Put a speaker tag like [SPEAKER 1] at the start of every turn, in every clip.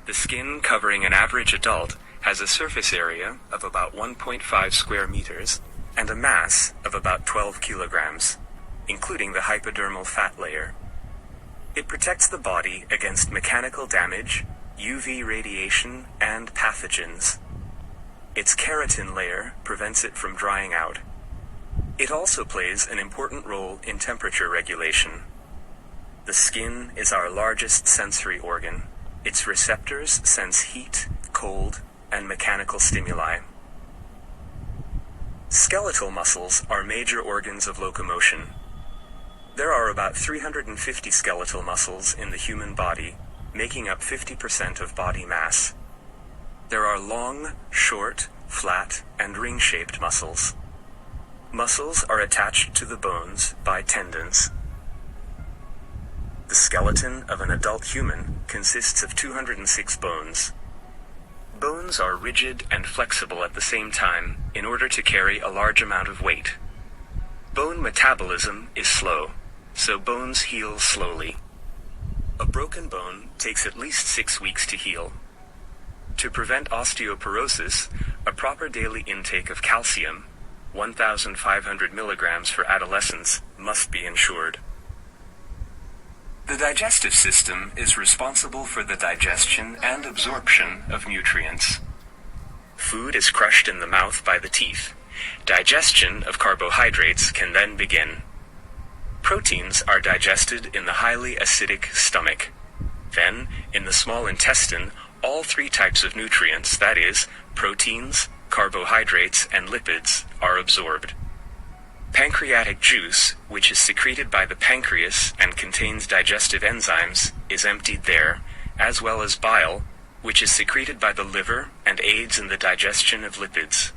[SPEAKER 1] The skin covering an average adult has a surface area of about 1.5 square meters and a mass of about 12 kilograms, including the hypodermal fat layer. It protects the body against mechanical damage, UV radiation, and pathogens. Its keratin layer prevents it from drying out. It also plays an important role in temperature regulation. The skin is our largest sensory organ. Its receptors sense heat, cold, and mechanical stimuli. Skeletal muscles are major organs of locomotion. There are about 350 skeletal muscles in the human body, making up 50% of body mass. There are long, short, flat, and ring-shaped muscles. Muscles are attached to the bones by tendons. The skeleton of an adult human consists of 206 bones. Bones are rigid and flexible at the same time in order to carry a large amount of weight. Bone metabolism is slow, so bones heal slowly. A broken bone takes at least 6 weeks to heal. To prevent osteoporosis, a proper daily intake of calcium, 1,500 milligrams for adolescents, must be ensured. The digestive system is responsible for the digestion and absorption of nutrients. Food is crushed in the mouth by the teeth. Digestion of carbohydrates can then begin. Proteins are digested in the highly acidic stomach. Then, in the small intestine, all 3 types of nutrients, that is, proteins, carbohydrates, and lipids, are absorbed. Pancreatic juice, which is secreted by the pancreas and contains digestive enzymes, is emptied there, as well as bile, which is secreted by the liver and aids in the digestion of lipids.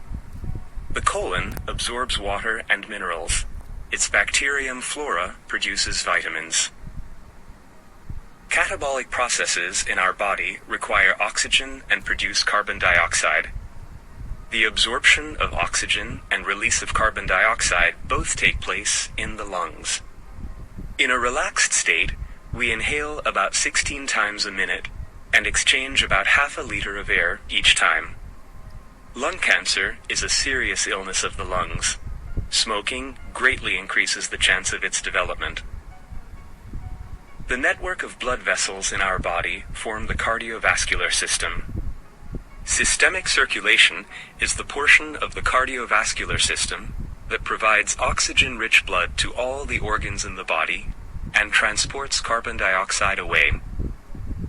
[SPEAKER 1] The colon absorbs water and minerals. Its bacterium flora produces vitamins. Catabolic processes in our body require oxygen and produce carbon dioxide. The absorption of oxygen and release of carbon dioxide both take place in the lungs. In a relaxed state, we inhale about 16 times a minute and exchange about half a liter of air each time. Lung cancer is a serious illness of the lungs. Smoking greatly increases the chance of its development. The network of blood vessels in our body form the cardiovascular system. Systemic circulation is the portion of the cardiovascular system that provides oxygen-rich blood to all the organs in the body and transports carbon dioxide away.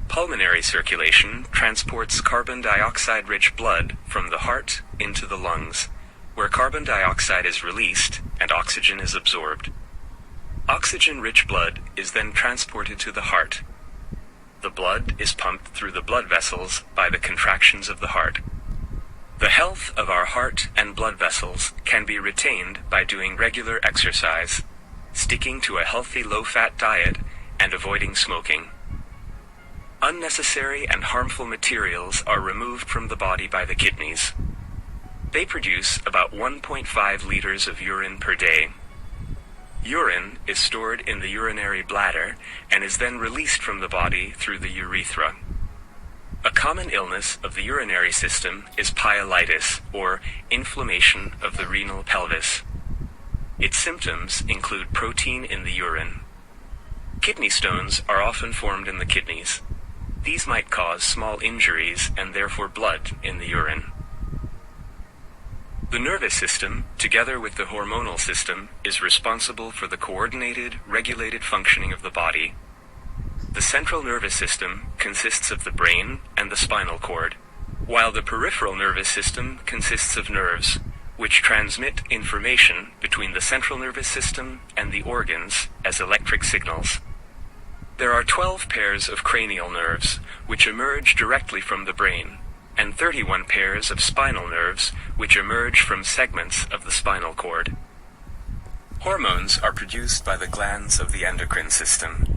[SPEAKER 1] Pulmonary circulation transports carbon dioxide-rich blood from the heart into the lungs, where carbon dioxide is released and oxygen is absorbed. Oxygen-rich blood is then transported to the heart. The blood is pumped through the blood vessels by the contractions of the heart. The health of our heart and blood vessels can be retained by doing regular exercise, sticking to a healthy low-fat diet, and avoiding smoking. Unnecessary and harmful materials are removed from the body by the kidneys. They produce about 1.5 liters of urine per day. Urine is stored in the urinary bladder and is then released from the body through the urethra. A common illness of the urinary system is pyelitis, or inflammation of the renal pelvis. Its symptoms include protein in the urine. Kidney stones are often formed in the kidneys. These might cause small injuries and therefore blood in the urine. The nervous system, together with the hormonal system, is responsible for the coordinated, regulated functioning of the body. The central nervous system consists of the brain and the spinal cord, while the peripheral nervous system consists of nerves, which transmit information between the central nervous system and the organs as electric signals. There are 12 pairs of cranial nerves, which emerge directly from the brain, and 31 pairs of spinal nerves, which emerge from segments of the spinal cord. Hormones are produced by the glands of the endocrine system.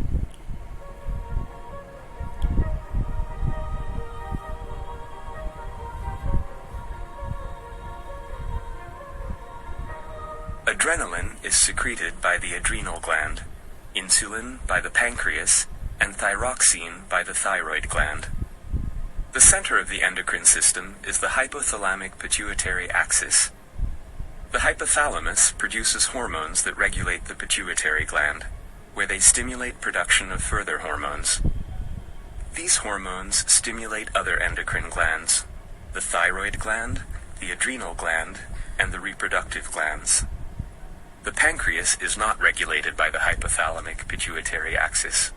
[SPEAKER 1] Adrenaline is secreted by the adrenal gland, insulin by the pancreas, and thyroxine by the thyroid gland. The center of the endocrine system is the hypothalamic pituitary axis. The hypothalamus produces hormones that regulate the pituitary gland, where they stimulate production of further hormones. These hormones stimulate other endocrine glands, the thyroid gland, the adrenal gland, and the reproductive glands. The pancreas is not regulated by the hypothalamic pituitary axis.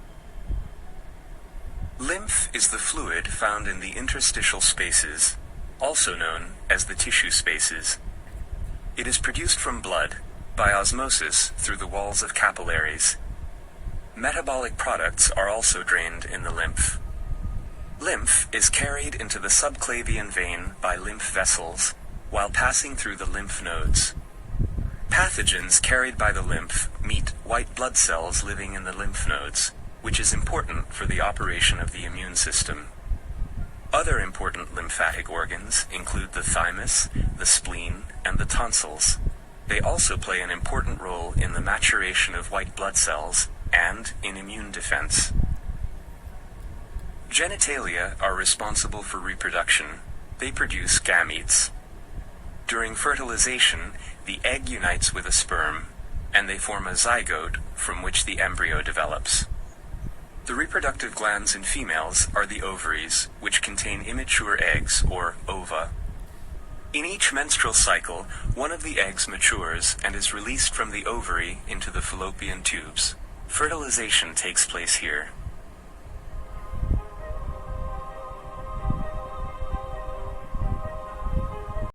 [SPEAKER 1] Lymph is the fluid found in the interstitial spaces, also known as the tissue spaces. It is produced from blood, by osmosis through the walls of capillaries. Metabolic products are also drained in the lymph. Lymph is carried into the subclavian vein by lymph vessels, while passing through the lymph nodes. Pathogens carried by the lymph meet white blood cells living in the lymph nodes, which is important for the operation of the immune system. Other important lymphatic organs include the thymus, the spleen, and the tonsils. They also play an important role in the maturation of white blood cells and in immune defense. Genitalia are responsible for reproduction. They produce gametes. During fertilization, the egg unites with a sperm, and they form a zygote from which the embryo develops. The reproductive glands in females are the ovaries, which contain immature eggs, or ova. In each menstrual cycle, one of the eggs matures and is released from the ovary into the fallopian tubes. Fertilization takes place here.